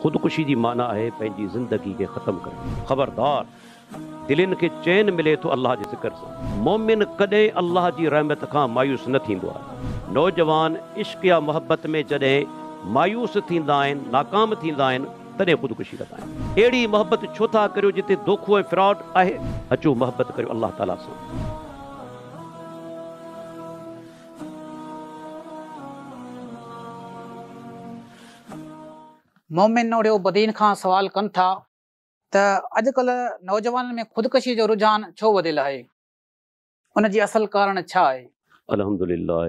खुदकुशी जी माना है पंहिंजी ज़िंदगी के ख़त्म करणु। ख़बरदार, दिलनि खे चैन मिले थो अल्लाह जे ज़िक्र सां। मोमिन कॾहिं अल्लाह जी रहमत खां मायूस न थींदो आहे। नौजवान इश्क या मोहब्बत में जॾहिं मायूस थींदा आहिनि, नाकाम थींदा आहिनि, तॾहिं ख़ुदकुशी कंदा आहिनि। अहिड़ी मोहब्बत छो था करियो जिते धोखो ऐं फ्रॉड आहे? अचो मोहब्बत करियो अल्लाह ताला सां। मोमिन ओड़ियो बदीन खां सवाल कनि था त अॼुकल्ह नौजवाननि में ख़ुदकशी जो रुझान छो वधियल आहे? उन जी असल कारण छा आहे? अल्हम्दुलिल्लाह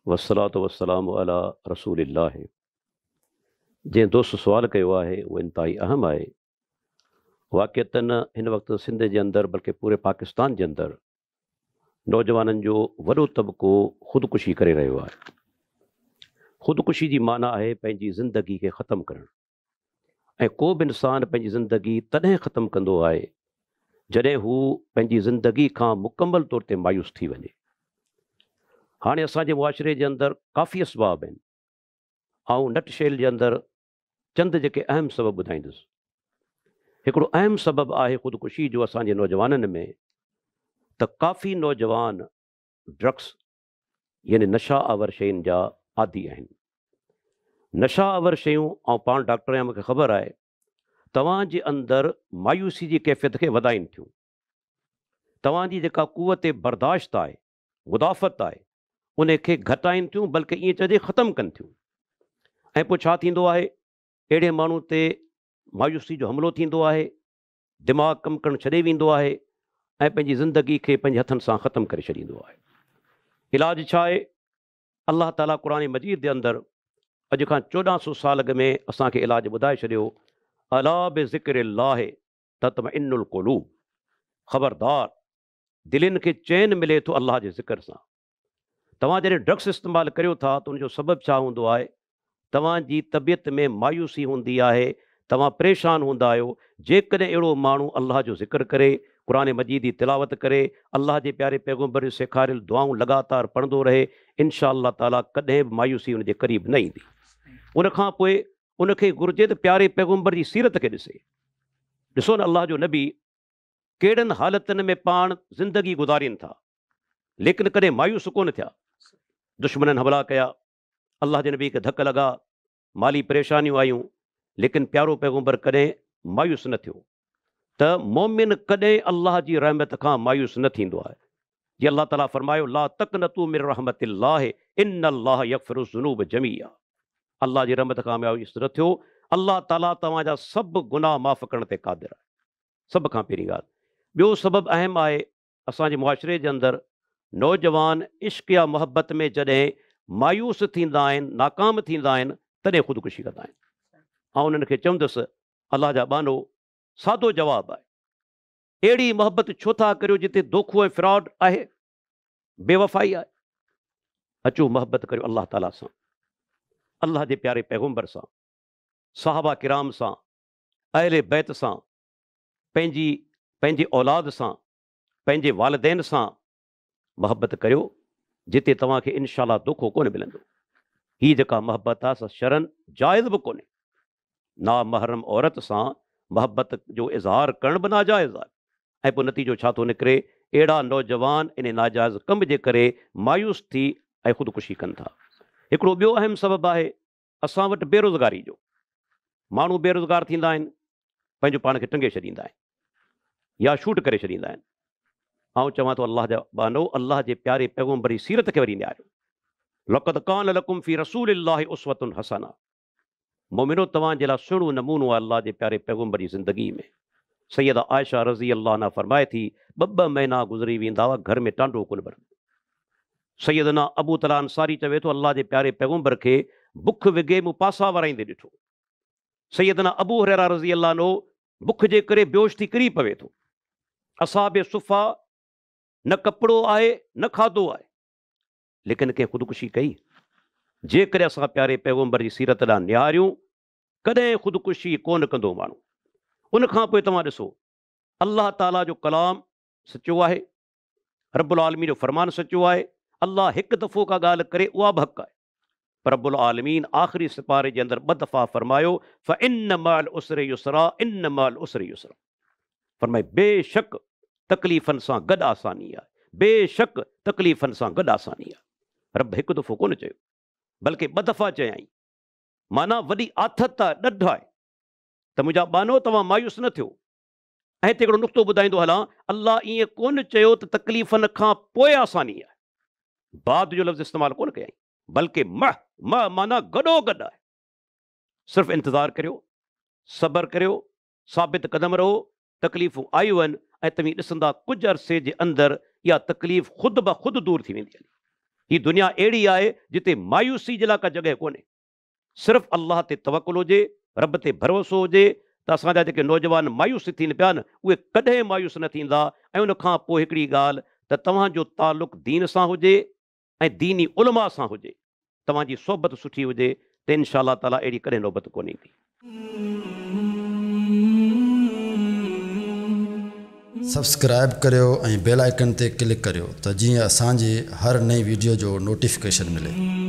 वस्सलातु वस्सलामु अला रसूलिल्लाह। जंहिं दोस्त सुवाल कयो आहे उहो इंतहाई अहम आहे। वाक़िअतन हिन वक़्तु सिंध जे अंदरि बल्कि पूरे पाकिस्तान जे अंदरि नौजवाननि जो वॾो तबिको ख़ुदकुशी करे रहियो आहे। ख़ुदकुशी जी माना आहे पंहिंजी ज़िंदगी खे ख़त्म करणु। ऐं को बि इंसानु पंहिंजी ज़िंदगी तॾहिं ख़त्म कंदो आहे जॾहिं हू पंहिंजी ज़िंदगी खां मुकमल तौर ते मायूस थी वञे। हाणे असांजे मुआशिरे जे अंदरि काफ़ी असबाब आहिनि। ऐं नट शेल जे अंदरि चंद जेके अहम सबब ॿुधाईंदुसि। हिकिड़ो अहम सबबु आहे ख़ुदकुशी जो असांजे नौजवाननि में त काफ़ी नौजवान ड्रग्स यानी नशा आवर शयुनि जा आदी आहिनि। नशा आवर शयूं, ऐं पाण डॉक्टर आहियां, मूंखे ख़बर आहे तव्हांजे अंदरि मायूसी जी कैफ़ियत खे वधाइनि थियूं। तव्हांजी जेका क़ुवत बर्दाश्त आहे, मुदाफ़त आहे, उन खे घटाइनि थियूं, बल्कि ईअं चइजे ख़त्म कनि थियूं। ऐं पोइ छा थींदो आहे? अहिड़े माण्हू ते मायूसी जो हमिलो थींदो आहे, दिमाग़ कमु करणु छॾे वेंदो आहे ऐं पंहिंजी ज़िंदगी खे पंहिंजे हथनि सां ख़त्म करे छॾींदो आहे। इलाज छा आहे? अल्लाह ताला क़ुरान मजीद जे अंदरि अॼु खां 1400 साल अॻु में असांखे इलाज ॿुधाए छॾियो। अला बिज़िक्रिल्लाह तत्मइन्नुल क़ुलूब। ख़बरदार, दिलनि खे चैन मिले थो अल्लाह जे ज़िक्र सां। तव्हां जॾहिं ड्रग्स इस्तेमालु करियो था त उनजो सबबु छा हूंदो आहे? तव्हांजी तबियत में मायूसी हूंदी आहे, तव्हां परेशान हूंदा आहियो। जेकॾहिं अहिड़ो माण्हू अल्लाह जो ज़िक्र करे, क़ुरान मजीद जी तिलावत करे, अल्लाह जे प्यारे पैगम्बर जी सेखारियल दुआऊं लगातार पढ़ंदो रहे, इंशा अल्लाह ताला कॾहिं बि मायूसी उनजे क़रीब न ईंदी। उनखां पोइ उनखे घुरिजे त प्यारे पैगम्बर जी सीरत खे ॾिसे। ॾिसो न, अल्लाह जो नबी कहिड़नि हालतुनि में पाण ज़िंदगी गुज़ारीनि था, लेकिन कॾहिं मायूस कोन थिया। दुश्मननि हमला कया, अल्लाह जे नबी खे धक लॻा, माली परेशानियूं आयूं, लेकिन प्यारो पैगम्बर कॾहिं मायूस न थियो। त मोमिन कॾहिं अल्लाह जी रहमत खां मायूस न थींदो आहे। जीअं अल्लाह ताला फरमायो, ला तक़नतू मिन रहमतिल्लाह इन्नल्लाह यग़फिरु ज़ुनूब जमीआ। अल्लाह जी रहमत खां मायूस न थियो। अल्लाह ताला तव्हांजा सभु गुनाह माफ़ करण ते क़ादिर आहे। सभ खां पहिरीं ॻाल्हि। ॿियो सबबु अहम आहे, असांजे मुआशिरे जे अंदरि नौजवान इश्क या मोहब्बत में जॾहिं मायूस थींदा आहिनि, नाकाम थींदा आहिनि, तॾहिं ख़ुदकुशी कंदा आहिनि। ऐं उन्हनि खे चवंदुसि, अल्लाह जा बानो, सादो जवाबु आहे, अहिड़ी मोहब्बत छो था करियो जिते धोखो ऐं फ्रॉड आहे, बेवफ़ाई आहे? अचो मोहब्बत करियो अल्लाह ताला सां, अल्लाह जे प्यारे पैगम्बर सां, साहबा किराम सां, अहले बैत सां, पंहिंजे औलाद सां, पंहिंजे वालिदैन सां मोहब्बत करियो जिते तव्हांखे इंशाअल्लाह धोखो कोन मिलंदो। हीअ जेका मोहब्बत आहे सा शरन जाइज़ बि कोन्हे। नामहरम औरत सां मोहब्बत जो इज़हार करण बि नाजाइज़ आहे। ऐं पोइ नतीजो छा थो निकिरे? अहिड़ा नौजवान इन नाजाइज़ कम जे करे मायूस थी ऐं ख़ुदकुशी कनि था। हिकिड़ो ॿियो अहम सबबु आहे असां वटि बेरोज़गारी जो। माण्हू बेरोज़गार थींदा आहिनि, पंहिंजो पाण खे टंगे छॾींदा आहिनि या शूट करे छॾींदा आहिनि। ऐं चवां थो अल्लाह जा बानो, अल्लाह जे प्यारे पैगम्बर जी सीरत खे वरी न्यारियो। लक़द कान लकुम फी रसूलिल्लाहि उस्वतुन हसना। मोमिनो, तव्हांजे लाइ सुहिणो नमूनो आहे अल्लाह जे प्यारे पैगम्बर जी ज़िंदगी में। सैयदा आयशा रज़ी अल्लाह अन्हा फरमाए थी, ॿ महीना गुज़री वेंदा हुआ, घर में टांडो कोन भरंदो। सैयदना अबू तला अंसारी चवे थो, अल्लाह जे प्यारे पैगम्बर खे बुख विघे मूं पासा वाराईंदे ॾिठो। सैयदना अबू हुरैरा रज़ी अल्लाह अन्हो बुख जे करे बेहोश थी किरी पवे थो। असहाबे सुफ़ा न कपिड़ो आहे न खाधो आहे, लेकिन कंहिं ख़ुदकुशी कई? जेकॾहिं असां प्यारे पैगम्बर जी सीरत ॾांहुं निहारियूं, कॾहिं ख़ुदकुशी कोन कंदो माण्हू। उनखां पोइ तव्हां ॾिसो, अल्लाह ताला जो कलाम सचो आहे, रब्बुल आलमीन जो फरमान सचो आहे। अल्लाह हिकु दफ़ो का ॻाल्हि करे उहा बि हक़ आहे। रब्बुल आलमीन आख़िरी सिपारे जे अंदरि 2 दफ़ा फरमायो फ़इन्न मअल उसरि युसरा, इन्न मअल उसरि युसरा। फरमाए बेशक तकलीफ़नि सां गॾु आसानी आहे, बेशक तकलीफ़नि सां गॾु आसानी आहे। रब हिकु दफ़ो कोन चयो बल्कि 2 दफ़ा चयाई। माना वॾी आथत आहे, ॾढ आहे त मुंहिंजा बानो तव्हां मायूस न थियो। ऐं हिते हिकिड़ो नुक़्तो ॿुधाईंदो हलां, अल्लाह ईअं कोन चयो त तकलीफ़नि खां पोइ आसानी आहे, बाद जो लफ़्ज़ इस्तेमालु कोन कयई, बल्कि माना गॾो गॾु आहे। सिर्फ़ु इंतज़ारु करियो, सब्र करियो, साबित क़दम रहो। तकलीफ़ूं आयूं आहिनि ऐं तव्हां ॾिसंदा कुझु अरसे जे अंदरि इहा तकलीफ़ ख़ुदि ब ख़ुदि दूर थी वेंदी हली। हीअ दुनिया अहिड़ी आहे जिते मायूसी जे लाइ का जॻह कोन्हे। सिर्फ़ु अल्लाह ते तवकुल हुजे, रब ते भरोसो हुजे त असांजा जेके नौजवान मायूस थियनि पिया न, उहे कॾहिं मायूस न थींदा। ऐं उन खां पोइ हिकिड़ी ॻाल्हि त तव्हांजो तालुक़ दीन सां हुजे ऐं दीनी उलमा सां हुजे, तव्हांजी सोबत सुठी हुजे त इंशा अल्लाह ताला अहिड़ी कॾहिं नौबत कोन ईंदी। सब्सक्राइब करियो ऐं बेल आइकन ते क्लिक करियो त जीअं असांजी हर नई वीडियो जो नोटिफिकेशन मिले।